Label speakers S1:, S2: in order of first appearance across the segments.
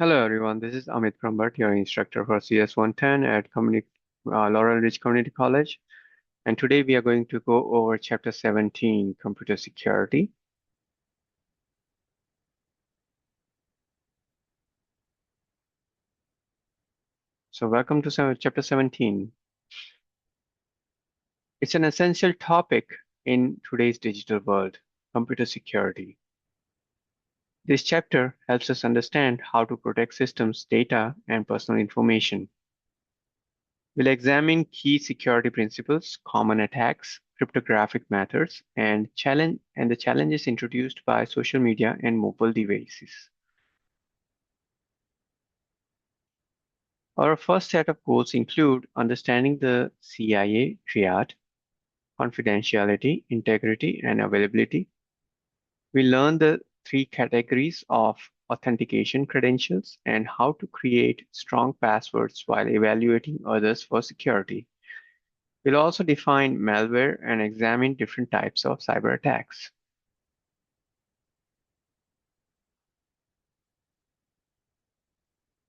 S1: Hello everyone, this is Amit Krambhat, your instructor for CS 110 at Laurel Ridge Community College. And today we are going to go over Chapter 17, Computer Security. So welcome to Chapter 17. It's an essential topic in today's digital world, computer security. This chapter helps us understand how to protect systems, data, and personal information. We'll examine key security principles, common attacks, cryptographic methods, and the challenges introduced by social media and mobile devices. Our first set of goals include understanding the CIA triad, confidentiality, integrity, and availability. We learn the three categories of authentication credentials and how to create strong passwords while evaluating others for security. We'll also define malware and examine different types of cyber attacks.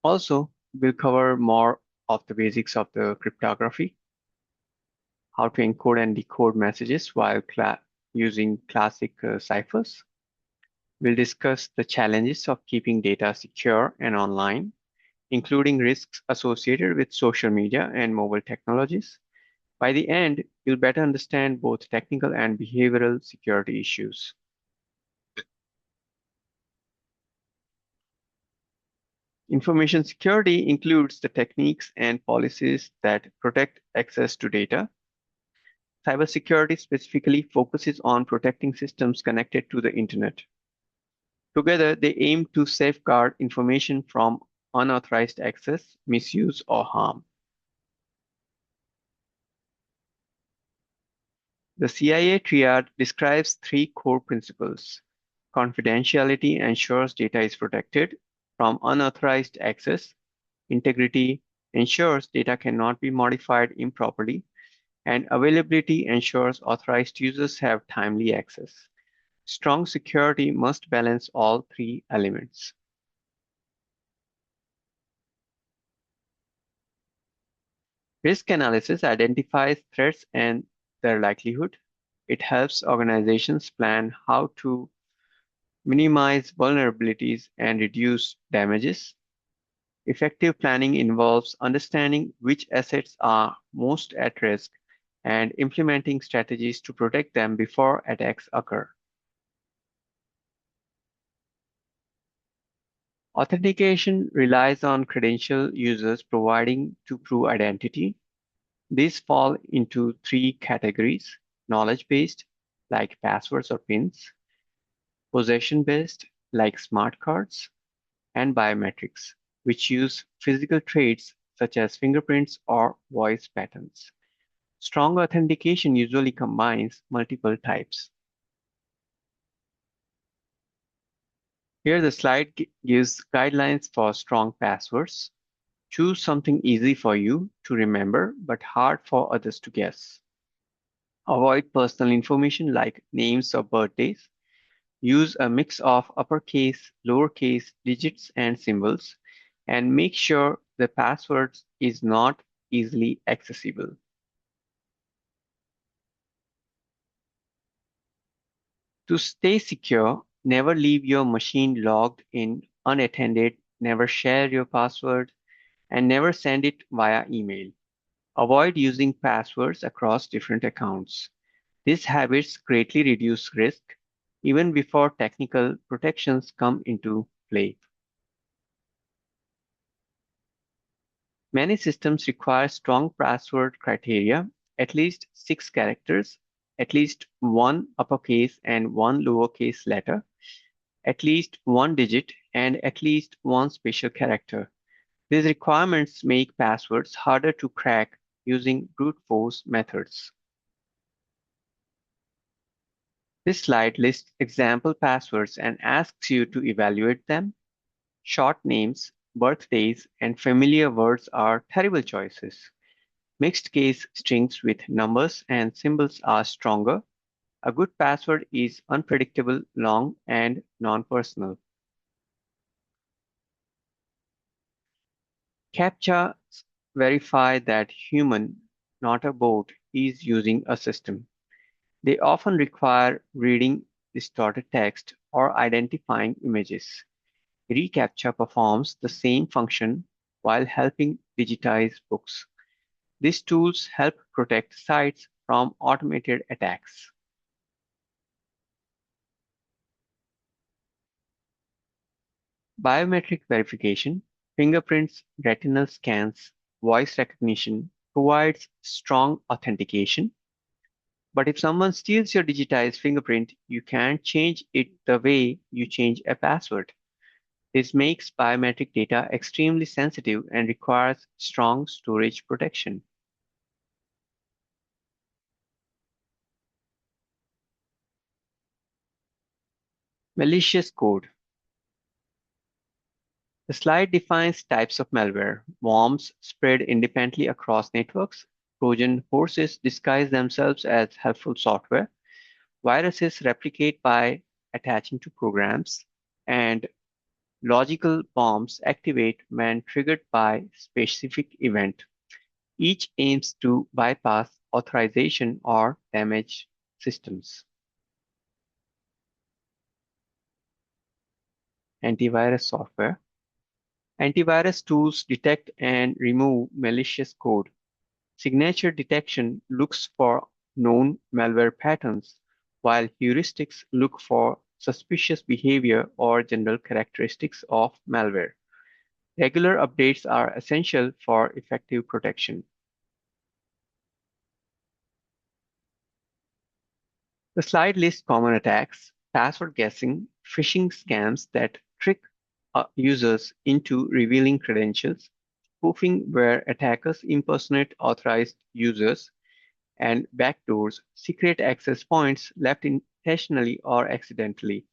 S1: Also, we'll cover more of the basics of the cryptography, how to encode and decode messages while using classic ciphers. We'll discuss the challenges of keeping data secure and online, including risks associated with social media and mobile technologies. By the end, you'll better understand both technical and behavioral security issues. Information security includes the techniques and policies that protect access to data. Cybersecurity specifically focuses on protecting systems connected to the internet. Together, they aim to safeguard information from unauthorized access, misuse, or harm. The CIA triad describes three core principles. Confidentiality ensures data is protected from unauthorized access. Integrity ensures data cannot be modified improperly. And availability ensures authorized users have timely access. Strong security must balance all three elements. Risk analysis identifies threats and their likelihood. It helps organizations plan how to minimize vulnerabilities and reduce damages. Effective planning involves understanding which assets are most at risk and implementing strategies to protect them before attacks occur. Authentication relies on credential users providing to prove identity. These fall into three categories: knowledge-based, like passwords or PINs, possession-based, like smart cards, and biometrics, which use physical traits such as fingerprints or voice patterns. Strong authentication usually combines multiple types. Here the slide gives guidelines for strong passwords. Choose something easy for you to remember but hard for others to guess. Avoid personal information like names or birthdays. Use a mix of uppercase, lowercase, digits, and symbols, and make sure the password is not easily accessible. To stay secure, never leave your machine logged in unattended, never share your password, and never send it via email. Avoid using passwords across different accounts. These habits greatly reduce risk even before technical protections come into play. Many systems require strong password criteria, at least 6 characters, at least one uppercase and one lowercase letter, at least one digit, and at least one special character. These requirements make passwords harder to crack using brute force methods. This slide lists example passwords and asks you to evaluate them. Short names, birthdays, and familiar words are terrible choices. Mixed case strings with numbers and symbols are stronger. A good password is unpredictable, long, and non-personal. CAPTCHA verify that human, not a bot, is using a system. They often require reading distorted text or identifying images. reCAPTCHA performs the same function while helping digitize books. These tools help protect sites from automated attacks. Biometric verification, fingerprints, retinal scans, voice recognition provides strong authentication. But if someone steals your digitized fingerprint, you can't change it the way you change a password. This makes biometric data extremely sensitive and requires strong storage protection. Malicious code. The slide defines types of malware. Worms spread independently across networks. Trojan horses disguise themselves as helpful software. Viruses replicate by attaching to programs. And logical bombs activate when triggered by specific event. Each aims to bypass authorization or damage systems. Antivirus software. Antivirus tools detect and remove malicious code. Signature detection looks for known malware patterns, while heuristics look for suspicious behavior or general characteristics of malware. Regular updates are essential for effective protection. The slide lists common attacks, password guessing, phishing scams that trick users into revealing credentials, spoofing where attackers impersonate authorized users, and backdoors, secret access points left intentionally or accidentally.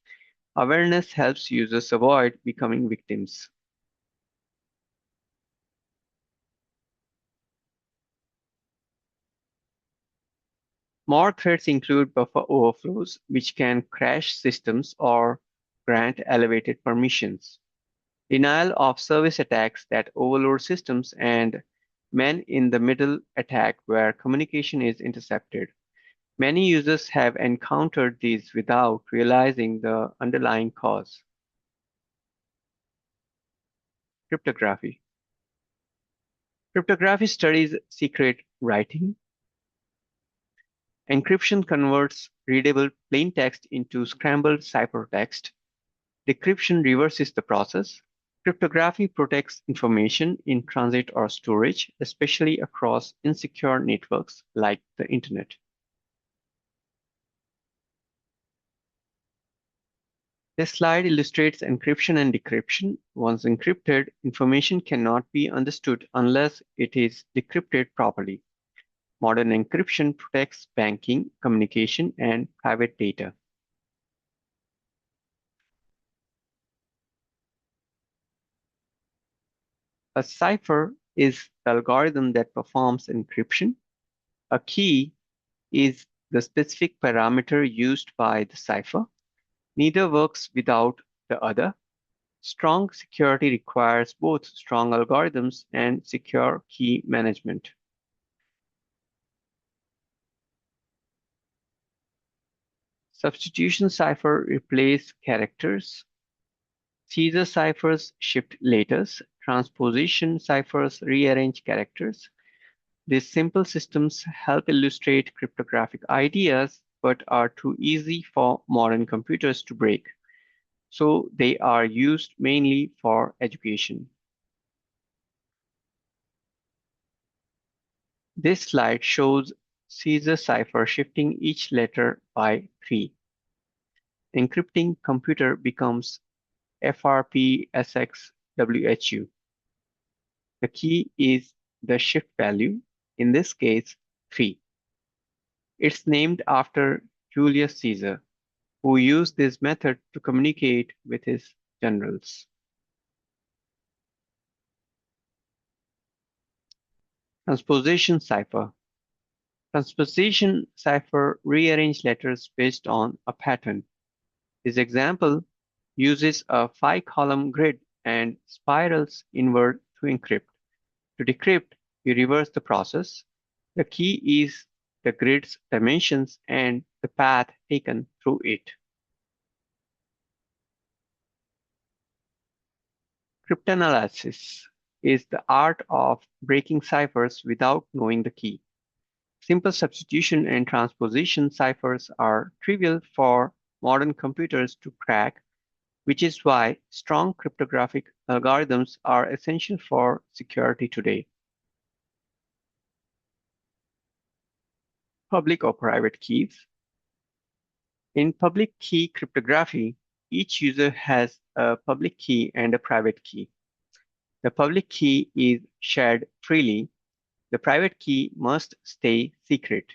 S1: Awareness helps users avoid becoming victims. More threats include buffer overflows, which can crash systems or grant elevated permissions. Denial of service attacks that overload systems and man-in-the-middle attack where communication is intercepted. Many users have encountered these without realizing the underlying cause. Cryptography. Cryptography studies secret writing. Encryption converts readable plain text into scrambled ciphertext. Decryption reverses the process. Cryptography protects information in transit or storage, especially across insecure networks like the Internet. This slide illustrates encryption and decryption. Once encrypted, information cannot be understood unless it is decrypted properly. Modern encryption protects banking, communication, and private data. A cipher is the algorithm that performs encryption. A key is the specific parameter used by the cipher. Neither works without the other. Strong security requires both strong algorithms and secure key management. Substitution cipher replace characters. Caesar ciphers shift letters. Transposition ciphers rearrange characters. These simple systems help illustrate cryptographic ideas but are too easy for modern computers to break, so they are used mainly for education. This slide shows Caesar cipher shifting each letter by 3. Encrypting computer becomes FRPSXWHU. The key is the shift value, in this case 3. It's named after Julius Caesar, who used this method to communicate with his generals. Transposition cipher. Transposition cipher rearrange letters based on a pattern. This example uses a 5-column grid and spirals inward to encrypt. To decrypt, you reverse the process. The key is the grid's dimensions and the path taken through it. Cryptanalysis is the art of breaking ciphers without knowing the key. Simple substitution and transposition ciphers are trivial for modern computers to crack, which is why strong cryptographic algorithms are essential for security today. Public or private keys. In public key cryptography, each user has a public key and a private key. The public key is shared freely. The private key must stay secret.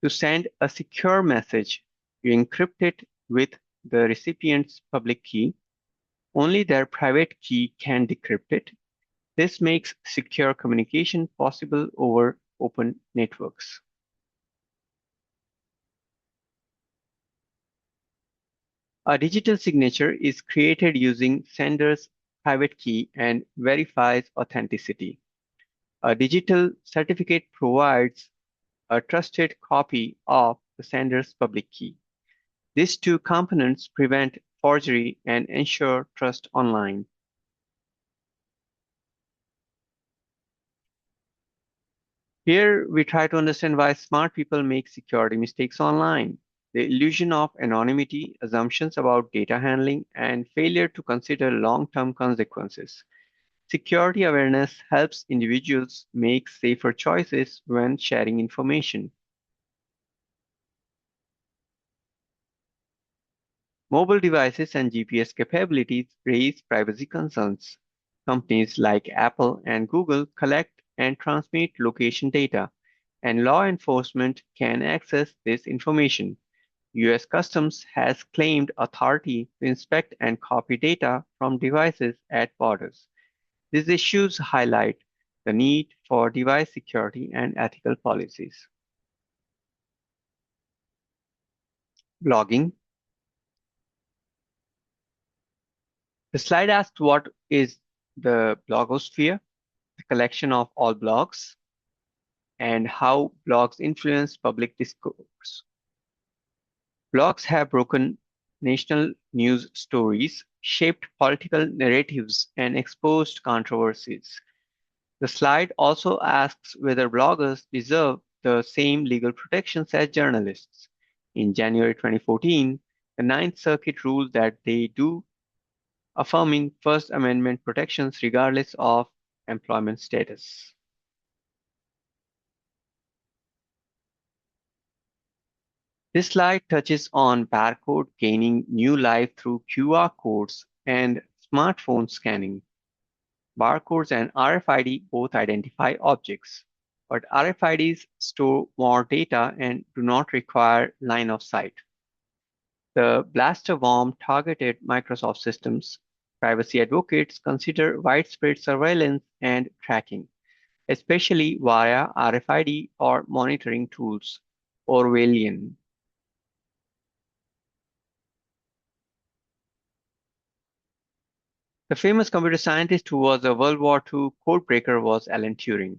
S1: To send a secure message, you encrypt it with the recipient's public key. Only their private key can decrypt it. This makes secure communication possible over open networks. A digital signature is created using sender's private key and verifies authenticity. A digital certificate provides a trusted copy of the sender's public key. These two components prevent forgery and ensure trust online. Here, we try to understand why smart people make security mistakes online. The illusion of anonymity, assumptions about data handling, and failure to consider long-term consequences. Security awareness helps individuals make safer choices when sharing information. Mobile devices and GPS capabilities raise privacy concerns. Companies like Apple and Google collect and transmit location data, and law enforcement can access this information. US Customs has claimed authority to inspect and copy data from devices at borders. These issues highlight the need for device security and ethical policies. Blogging. The slide asks what is the blogosphere, the collection of all blogs, and how blogs influence public discourse. Blogs have broken national news stories, shaped political narratives, and exposed controversies. The slide also asks whether bloggers deserve the same legal protections as journalists. In January 2014, the Ninth Circuit ruled that they do, affirming First Amendment protections regardless of employment status. This slide touches on barcode gaining new life through QR codes and smartphone scanning. Barcodes and RFID both identify objects, but RFIDs store more data and do not require line of sight. The blaster worm targeted Microsoft systems. Privacy advocates consider widespread surveillance and tracking, especially via RFID or monitoring tools. Orwellian. The famous computer scientist who was a World War II codebreaker was Alan Turing.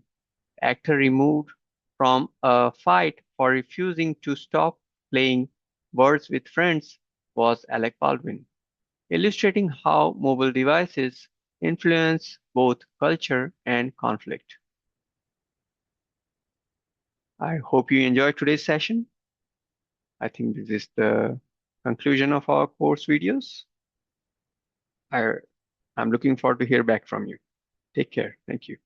S1: Actor removed from a fight for refusing to stop playing Words with Friends was Alec Baldwin, illustrating how mobile devices influence both culture and conflict. I hope you enjoyed today's session. I think this is the conclusion of our course videos. I'm looking forward to hear back from you. Take care. Thank you.